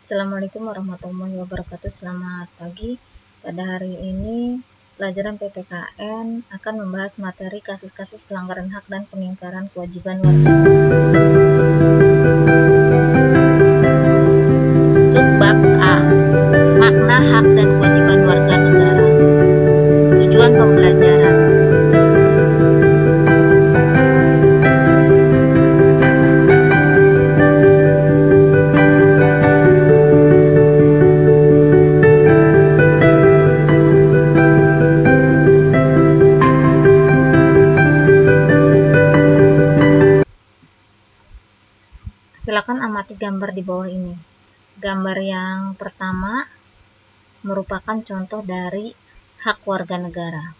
Assalamualaikum warahmatullahi wabarakatuh. Selamat pagi. Pada hari ini, pelajaran PPKN akan membahas materi kasus-kasus pelanggaran hak dan pengingkaran kewajiban warga negara. Subbab A. Makna hak dan kewajiban warga negara. Tujuan pembelajaran. Silakan amati gambar di bawah ini. Gambar yang pertama merupakan contoh dari hak warga negara.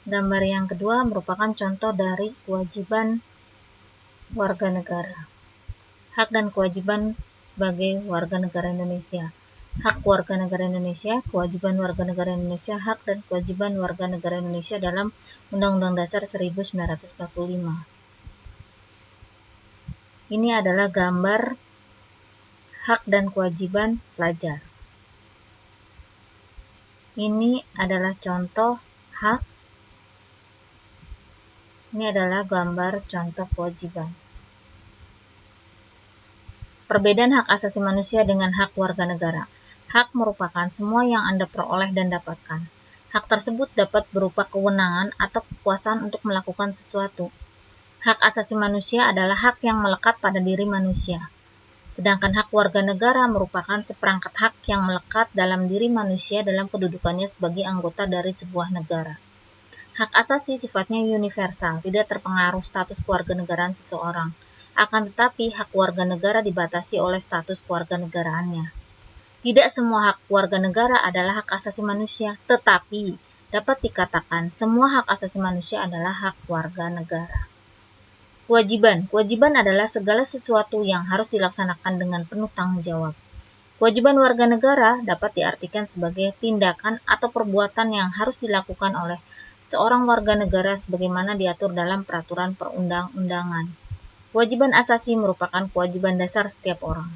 Gambar yang kedua merupakan contoh dari kewajiban warga negara. Hak dan kewajiban sebagai warga negara Indonesia. Hak warga negara Indonesia, kewajiban warga negara Indonesia, hak dan kewajiban warga negara Indonesia dalam Undang-Undang Dasar 1945. Ini adalah gambar hak dan kewajiban pelajar. Ini adalah contoh hak. Ini adalah gambar contoh kewajiban. Perbedaan hak asasi manusia dengan hak warga negara. Hak merupakan semua yang Anda peroleh dan dapatkan. Hak tersebut dapat berupa kewenangan atau kekuasaan untuk melakukan sesuatu. Hak asasi manusia adalah hak yang melekat pada diri manusia. Sedangkan hak warga negara merupakan seperangkat hak yang melekat dalam diri manusia dalam kedudukannya sebagai anggota dari sebuah negara. Hak asasi sifatnya universal, tidak terpengaruh status kewarganegaraan seseorang. Akan tetapi, hak warga negara dibatasi oleh status kewarganegaraannya. Tidak semua hak warga negara adalah hak asasi manusia, tetapi dapat dikatakan semua hak asasi manusia adalah hak warga negara. Kewajiban. Kewajiban adalah segala sesuatu yang harus dilaksanakan dengan penuh tanggung jawab. Kewajiban warga negara dapat diartikan sebagai tindakan atau perbuatan yang harus dilakukan oleh seorang warga negara sebagaimana diatur dalam peraturan perundang-undangan. Kewajiban asasi merupakan kewajiban dasar setiap orang.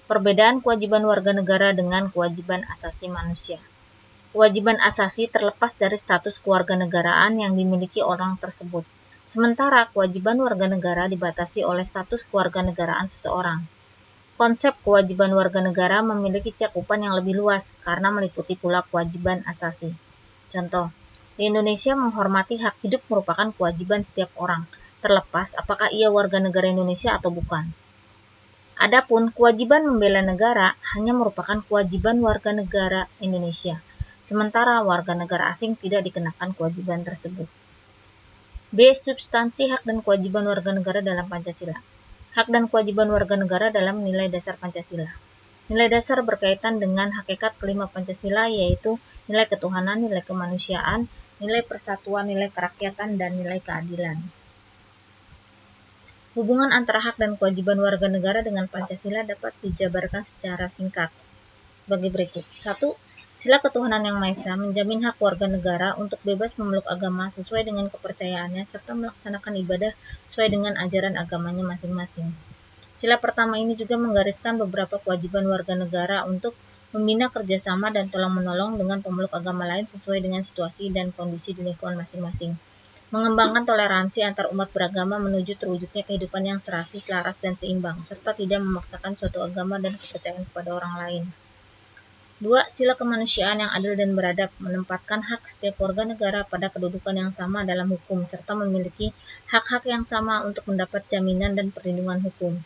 Perbedaan kewajiban warga negara dengan kewajiban asasi manusia. Kewajiban asasi terlepas dari status kewarganegaraan yang dimiliki orang tersebut. Sementara kewajiban warga negara dibatasi oleh status kewarganegaraan seseorang. Konsep kewajiban warga negara memiliki cakupan yang lebih luas karena meliputi pula kewajiban asasi. Contoh, di Indonesia menghormati hak hidup merupakan kewajiban setiap orang, terlepas apakah ia warga negara Indonesia atau bukan. Adapun kewajiban membela negara hanya merupakan kewajiban warga negara Indonesia, sementara warga negara asing tidak dikenakan kewajiban tersebut. B. Substansi hak dan kewajiban warga negara dalam Pancasila. Hak dan kewajiban warga negara dalam nilai dasar Pancasila. Nilai dasar berkaitan dengan hakikat kelima Pancasila, yaitu nilai ketuhanan, nilai kemanusiaan, nilai persatuan, nilai kerakyatan, dan nilai keadilan. Hubungan antara hak dan kewajiban warga negara dengan Pancasila dapat dijabarkan secara singkat sebagai berikut. 1. Sila ketuhanan yang Maha Esa menjamin hak warga negara untuk bebas memeluk agama sesuai dengan kepercayaannya serta melaksanakan ibadah sesuai dengan ajaran agamanya masing-masing. Sila pertama ini juga menggariskan beberapa kewajiban warga negara untuk membina kerjasama dan tolong-menolong dengan pemeluk agama lain sesuai dengan situasi dan kondisi di lingkungan masing-masing. Mengembangkan toleransi antar umat beragama menuju terwujudnya kehidupan yang serasi, selaras, dan seimbang, serta tidak memaksakan suatu agama dan kepercayaan kepada orang lain. 2. Sila kemanusiaan yang adil dan beradab menempatkan hak setiap warga negara pada kedudukan yang sama dalam hukum, serta memiliki hak-hak yang sama untuk mendapat jaminan dan perlindungan hukum.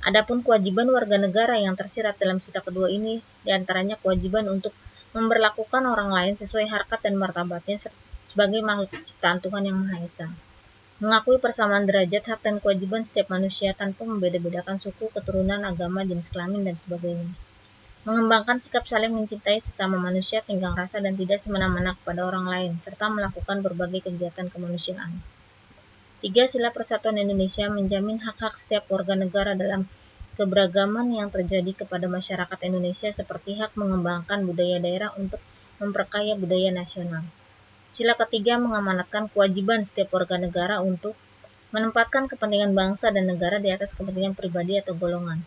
Adapun kewajiban warga negara yang tersirat dalam sila kedua ini, diantaranya kewajiban untuk memperlakukan orang lain sesuai harkat dan martabatnya sebagai makhluk ciptaan Tuhan Yang Maha Esa. Mengakui persamaan derajat, hak dan kewajiban setiap manusia tanpa membeda-bedakan suku, keturunan, agama, jenis kelamin, dan sebagainya. Mengembangkan sikap saling mencintai sesama manusia, tenggang rasa, dan tidak semena-mena kepada orang lain, serta melakukan berbagai kegiatan kemanusiaan. 3. Sila Persatuan Indonesia menjamin hak-hak setiap warga negara dalam keberagaman yang terjadi kepada masyarakat Indonesia seperti hak mengembangkan budaya daerah untuk memperkaya budaya nasional. Sila ketiga mengamanatkan kewajiban setiap warga negara untuk menempatkan kepentingan bangsa dan negara di atas kepentingan pribadi atau golongan.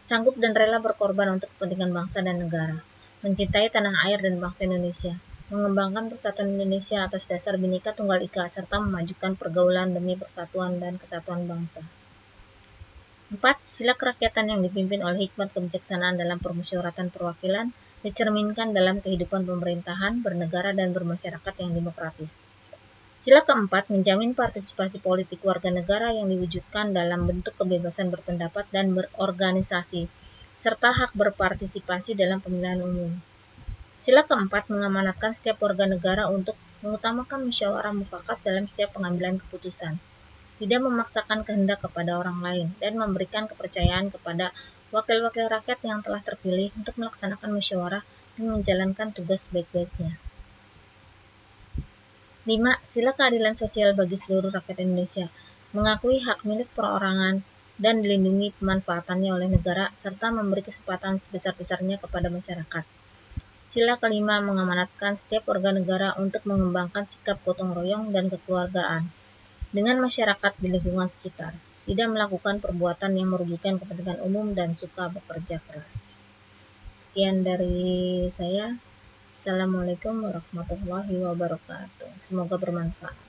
sanggup dan rela berkorban untuk kepentingan bangsa dan negara, mencintai tanah air dan bangsa Indonesia, mengembangkan persatuan Indonesia atas dasar Bhinneka Tunggal Ika, serta memajukan pergaulan demi persatuan dan kesatuan bangsa. 4. Sila kerakyatan yang dipimpin oleh hikmat kebijaksanaan dalam permusyawaratan perwakilan dicerminkan dalam kehidupan pemerintahan, bernegara, dan bermasyarakat yang demokratis. Sila keempat menjamin partisipasi politik warga negara yang diwujudkan dalam bentuk kebebasan berpendapat dan berorganisasi, serta hak berpartisipasi dalam pemilihan umum. Sila keempat mengamanatkan setiap warga negara untuk mengutamakan musyawarah mufakat dalam setiap pengambilan keputusan, tidak memaksakan kehendak kepada orang lain, dan memberikan kepercayaan kepada wakil-wakil rakyat yang telah terpilih untuk melaksanakan musyawarah dan menjalankan tugas sebaik-baiknya. 5. Sila keadilan sosial bagi seluruh rakyat Indonesia, mengakui hak milik perorangan dan dilindungi pemanfaatannya oleh negara, serta memberi kesempatan sebesar-besarnya kepada masyarakat. Sila kelima mengamanatkan setiap warga negara untuk mengembangkan sikap gotong royong dan kekeluargaan dengan masyarakat di lingkungan sekitar, tidak melakukan perbuatan yang merugikan kepentingan umum dan suka bekerja keras. Sekian dari saya. Assalamualaikum warahmatullahi wabarakatuh. Semoga bermanfaat.